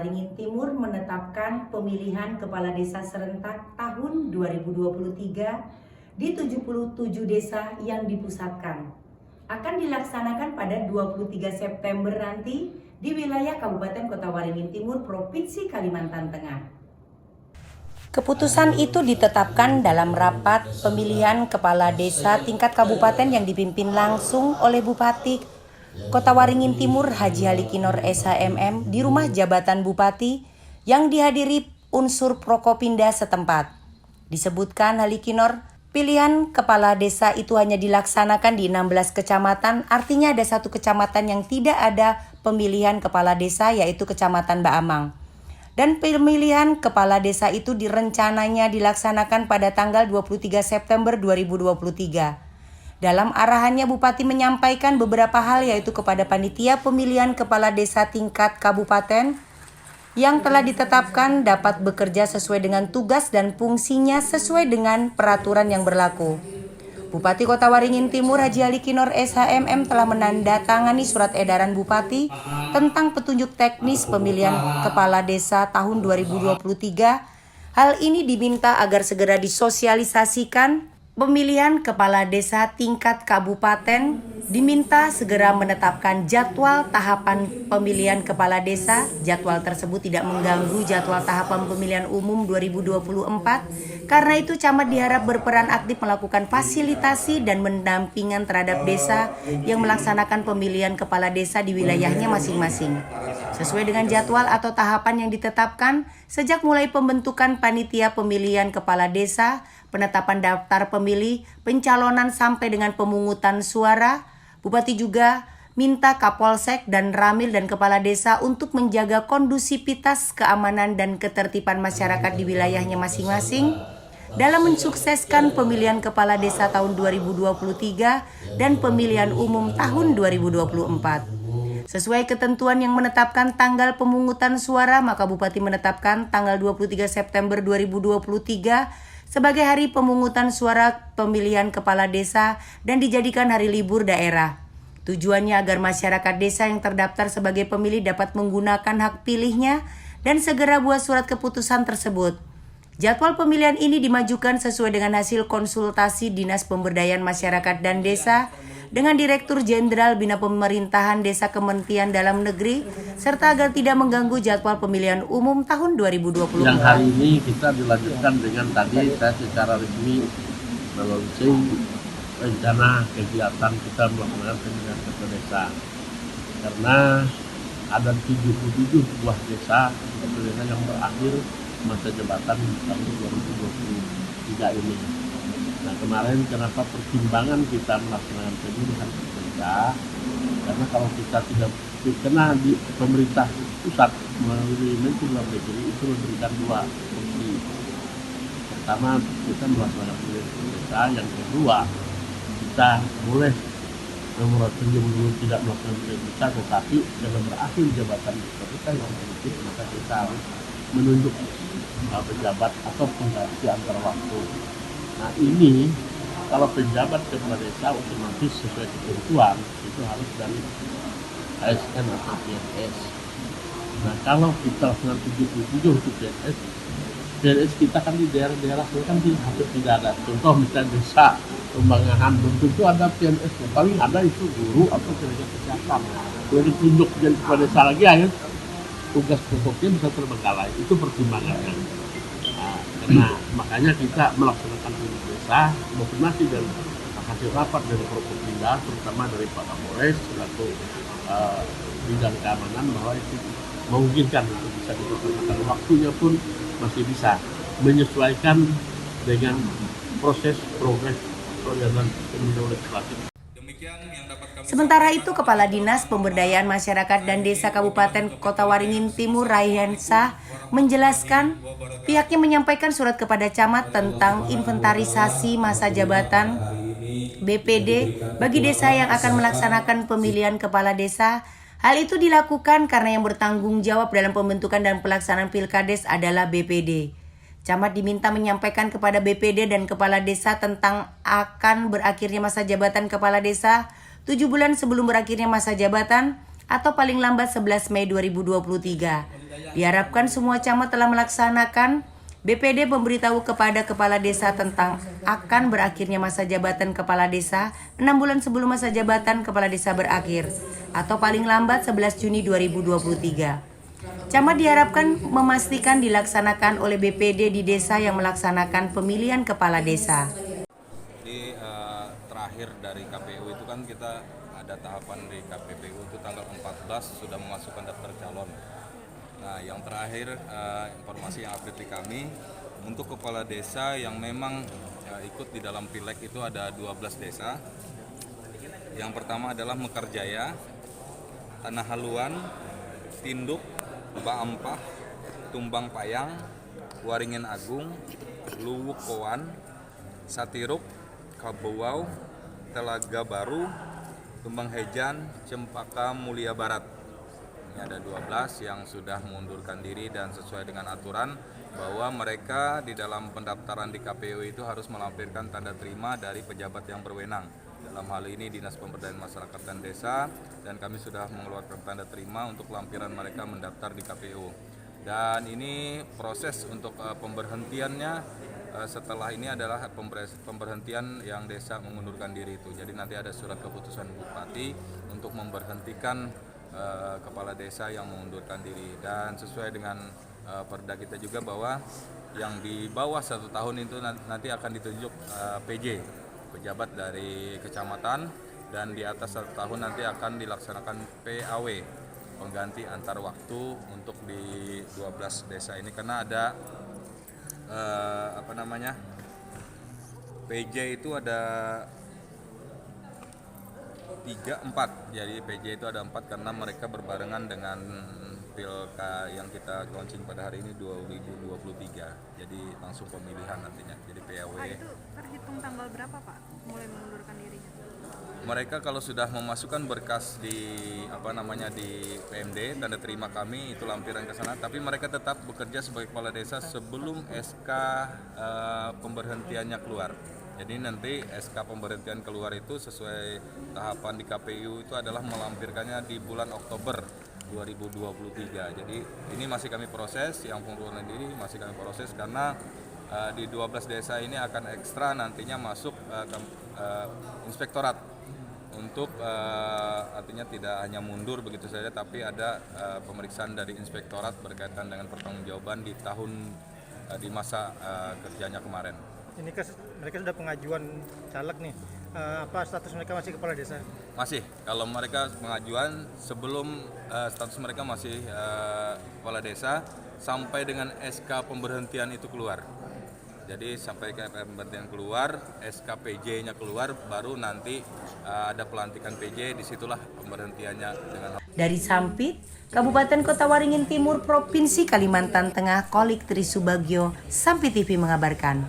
Waringin Timur menetapkan pemilihan kepala desa serentak tahun 2023 di 77 desa yang dipusatkan. Akan dilaksanakan pada 23 September nanti di wilayah Kabupaten Kota Waringin Timur, Provinsi Kalimantan Tengah. Keputusan itu ditetapkan dalam rapat pemilihan kepala desa tingkat kabupaten yang dipimpin langsung oleh Bupati Kota Waringin Timur Haji Halikinor SHMM di rumah jabatan Bupati yang dihadiri unsur Prokopinda setempat. Disebutkan Halikinor, pilihan kepala desa itu hanya dilaksanakan di 16 kecamatan, artinya ada satu kecamatan yang tidak ada pemilihan kepala desa, yaitu Kecamatan Baamang. Dan pemilihan kepala desa itu direncananya dilaksanakan pada tanggal 23 September 2023. Dalam arahannya, Bupati menyampaikan beberapa hal, yaitu kepada panitia pemilihan kepala desa tingkat kabupaten yang telah ditetapkan dapat bekerja sesuai dengan tugas dan fungsinya sesuai dengan peraturan yang berlaku. Bupati Kota Waringin Timur Haji Halikinor SHMM telah menandatangani surat edaran Bupati tentang petunjuk teknis pemilihan kepala desa tahun 2023. Hal ini diminta agar segera disosialisasikan. Pemilihan kepala desa tingkat kabupaten diminta segera menetapkan jadwal tahapan pemilihan kepala desa. Jadwal tersebut tidak mengganggu jadwal tahapan pemilihan umum 2024. Karena itu camat diharap berperan aktif melakukan fasilitasi dan pendampingan terhadap desa yang melaksanakan pemilihan kepala desa di wilayahnya masing-masing. Sesuai dengan jadwal atau tahapan yang ditetapkan sejak mulai pembentukan panitia pemilihan kepala desa, penetapan daftar pemilih, pencalonan sampai dengan pemungutan suara. Bupati juga minta Kapolsek dan Ramil dan kepala desa untuk menjaga kondusivitas, keamanan dan ketertiban masyarakat di wilayahnya masing-masing dalam mensukseskan pemilihan kepala desa tahun 2023 dan pemilihan umum tahun 2024. Sesuai ketentuan yang menetapkan tanggal pemungutan suara, maka Bupati menetapkan tanggal 23 September 2023 sebagai hari pemungutan suara pemilihan kepala desa dan dijadikan hari libur daerah. Tujuannya agar masyarakat desa yang terdaftar sebagai pemilih dapat menggunakan hak pilihnya dan segera buat surat keputusan tersebut. Jadwal pemilihan ini dimajukan sesuai dengan hasil konsultasi Dinas Pemberdayaan Masyarakat dan Desa dengan Direktur Jenderal Bina Pemerintahan Desa Kementerian Dalam Negeri, serta agar tidak mengganggu jadwal pemilihan umum tahun 2024. Yang hari ini kita dilanjutkan dengan tadi saya secara resmi melaunching rencana kegiatan kita melakukan pemilihan kepala desa. Karena ada 77 buah desa yang berakhir masa jabatan tahun 2023 ini. Nah, kemarin kenapa pertimbangan kita melaksanakan pemilihan kepala, karena kalau kita tidak kena di pemerintah pusat melalui Menteri Luar Negeri itu memberikan dua fungsi. Pertama, kita melaksanakan pemilihan desa. Yang kedua, kita boleh nomor dulu tidak melakukan pemilihan desa, tetapi dalam berakhir jabatan kita yang politik, maka kita harus menunjuk pejabat atau pengganti antar waktu. Nah, ini kalau penjabat kepala desa otomatis sesuai ketentuan itu harus dari ASN atau PNS. Nah, kalau kita lakukan 77 untuk PNS kita kan di daerah-daerah kan hampir tidak ada. Contoh misalnya desa Kembangan, belum tentu ada PNS, paling ada itu guru atau tenaga kesehatan. Kalau ditunjuk jadi kepala desa lagi, akhirnya tugas pokoknya bisa terbengkalai. Itu pertimbangannya. Nah, makanya kita melaksanakan pemilihan desa, konfirmasi dan hasil rapat dari Prokopinda, terutama dari Pak Kapolres selaku bidang keamanan, bahwa itu memungkinkan untuk bisa dilaksanakan. Waktunya pun masih bisa menyesuaikan dengan proses progres perjalanan pemilu legislatif. Sementara itu, Kepala Dinas Pemberdayaan Masyarakat dan Desa Kabupaten Kota Waringin Timur Raihansa menjelaskan pihaknya menyampaikan surat kepada camat tentang inventarisasi masa jabatan BPD bagi desa yang akan melaksanakan pemilihan kepala desa. Hal itu dilakukan karena yang bertanggung jawab dalam pembentukan dan pelaksanaan Pilkades adalah BPD. Camat diminta menyampaikan kepada BPD dan kepala desa tentang akan berakhirnya masa jabatan kepala desa 7 bulan sebelum berakhirnya masa jabatan atau paling lambat 11 Mei 2023. Diharapkan semua camat telah melaksanakan. BPD memberitahu kepada kepala desa tentang akan berakhirnya masa jabatan kepala desa 6 bulan sebelum masa jabatan kepala desa berakhir atau paling lambat 11 Juni 2023. Camat diharapkan memastikan dilaksanakan oleh BPD di desa yang melaksanakan pemilihan kepala desa. Jadi terakhir dari KPU itu kan kita ada tahapan di KPPU itu tanggal 14 sudah memasukkan daftar calon. Nah, yang terakhir informasi yang update di kami untuk kepala desa yang memang ikut di dalam pileg itu ada 12 desa. Yang pertama adalah Mekarjaya, Tanah Haluan, Tinduk, Baampah, Tumbang Payang, Waringin Agung, Luwuk Koan, Satiruk, Kabowau, Telaga Baru, Tumbang Hejan, Cempaka Mulia Barat. Ini ada 12 yang sudah mengundurkan diri dan sesuai dengan aturan bahwa mereka di dalam pendaftaran di KPU itu harus melampirkan tanda terima dari pejabat yang berwenang. Dalam hal ini Dinas Pemberdayaan Masyarakat dan Desa, dan kami sudah mengeluarkan tanda terima untuk lampiran mereka mendaftar di KPU. Dan ini proses untuk pemberhentiannya setelah ini adalah pemberhentian yang desa mengundurkan diri itu. Jadi nanti ada surat keputusan Bupati untuk memberhentikan kepala desa yang mengundurkan diri, dan sesuai dengan perda kita juga bahwa yang di bawah 1 tahun itu nanti akan ditunjuk PJ, pejabat dari kecamatan, dan di atas 1 tahun nanti akan dilaksanakan PAW, pengganti antar waktu untuk di 12 desa ini, karena ada PJ itu ada 3-4, jadi PJ itu ada 4 karena mereka berbarengan dengan pilka yang kita launching pada hari ini 2023, jadi langsung pemilihan nantinya, jadi PAW. Pak, itu terhitung tanggal berapa Pak mulai mengundurkan dirinya? Mereka kalau sudah memasukkan berkas di di PMD, tanda terima kami itu lampiran ke sana, tapi mereka tetap bekerja sebagai kepala desa sebelum SK pemberhentiannya keluar. Jadi nanti SK pemberhentian keluar itu sesuai tahapan di KPU itu adalah melampirkannya di bulan Oktober 2023. Jadi ini masih kami proses, yang pengunduran diri masih kami proses karena di 12 desa ini akan ekstra nantinya masuk inspektorat untuk artinya tidak hanya mundur begitu saja, tapi ada pemeriksaan dari inspektorat berkaitan dengan pertanggungjawaban di masa kerjanya kemarin. Ini mereka sudah pengajuan caleg nih, apa status mereka masih kepala desa? Masih, kalau mereka pengajuan sebelum status mereka masih kepala desa sampai dengan SK pemberhentian itu keluar. Jadi sampai SK pemberhentian keluar, SK PJ-nya keluar, baru nanti ada pelantikan PJ, disitulah pemberhentiannya dengan. Dari Sampit, Kabupaten Kota Waringin Timur, Provinsi Kalimantan Tengah, Kolik Trisubagyo, Sampit TV mengabarkan.